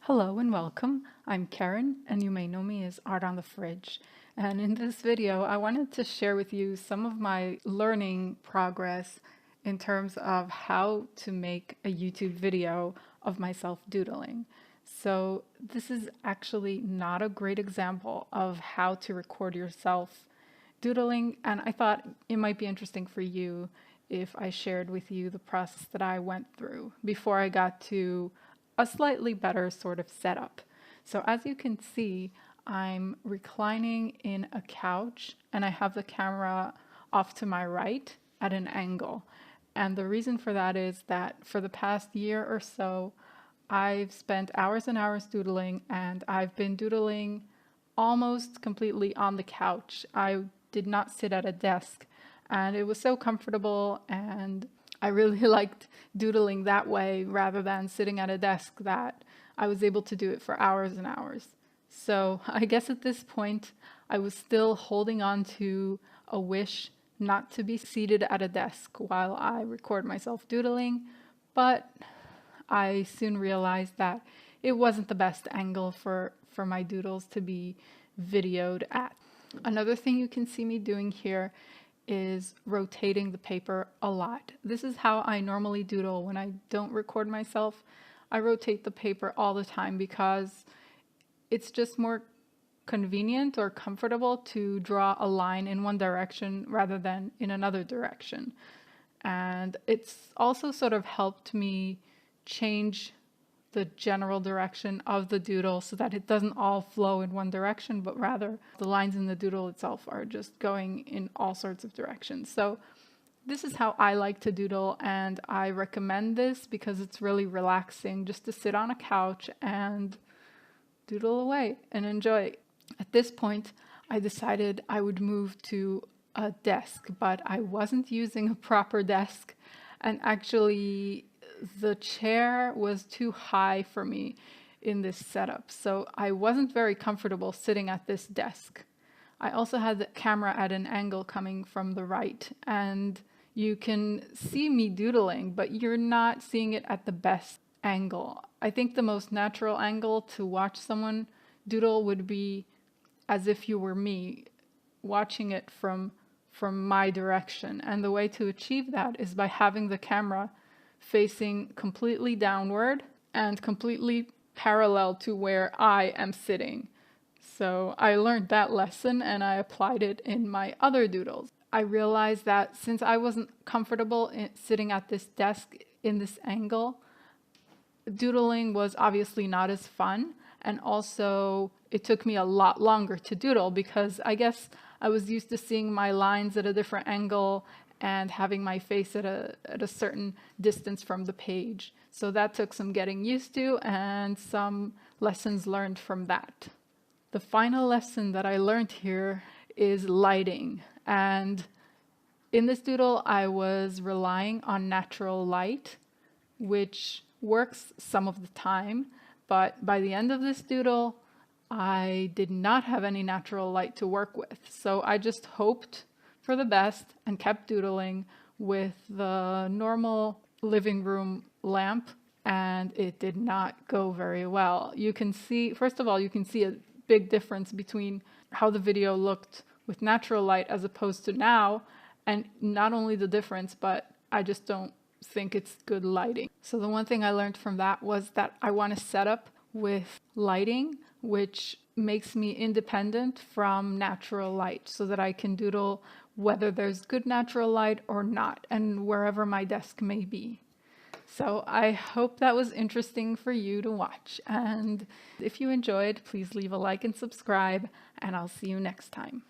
Hello and welcome. I'm Karen, and you may know me as Art on the Fridge. And in this video, I wanted to share with you some of my learning progress in terms of how to make a YouTube video of myself doodling. So this is actually not a great example of how to record yourself doodling, and I thought it might be interesting for you if I shared with you the process that I went through before I got to a slightly better sort of setup. So as you can see, I'm reclining in a couch and I have the camera off to my right at an angle. And the reason for that is that for the past year or so, I've spent hours and hours doodling, and I've been doodling almost completely on the couch. I did not sit at a desk, and it was so comfortable, and I really liked doodling that way rather than sitting at a desk, that I was able to do it for hours and hours. So I guess at this point, I was still holding on to a wish not to be seated at a desk while I record myself doodling, but I soon realized that it wasn't the best angle for my doodles to be videoed at. Another thing you can see me doing here is rotating the paper a lot. This is how I normally doodle when I don't record myself. I rotate the paper all the time because it's just more convenient or comfortable to draw a line in one direction rather than in another direction. And it's also sort of helped me change the general direction of the doodle so that it doesn't all flow in one direction, but rather the lines in the doodle itself are just going in all sorts of directions. So this is how I like to doodle, and I recommend this because it's really relaxing just to sit on a couch and doodle away and enjoy. At this point, I decided I would move to a desk, but I wasn't using a proper desk, and actually the chair was too high for me in this setup, so I wasn't very comfortable sitting at this desk. I also had the camera at an angle coming from the right, and you can see me doodling, but you're not seeing it at the best angle. I think the most natural angle to watch someone doodle would be as if you were me watching it from my direction, and the way to achieve that is by having the camera facing completely downward and completely parallel to where I am sitting. So I learned that lesson and I applied it in my other doodles. I realized that since I wasn't comfortable sitting at this desk in this angle, doodling was obviously not as fun, and also it took me a lot longer to doodle because I guess I was used to seeing my lines at a different angle and having my face at a certain distance from the page. So that took some getting used to and some lessons learned from that. The final lesson that I learned here is lighting. And in this doodle, I was relying on natural light, which works some of the time, but by the end of this doodle, I did not have any natural light to work with. So I just hoped for the best and kept doodling with the normal living room lamp, and it did not go very well. You can see, first of all, you can see a big difference between how the video looked with natural light as opposed to now, and not only the difference, but I just don't think it's good lighting. So the one thing I learned from that was that I want to set up with lighting which makes me independent from natural light so that I can doodle whether there's good natural light or not, and wherever my desk may be. So I hope that was interesting for you to watch, and if you enjoyed, please leave a like and subscribe, and I'll see you next time.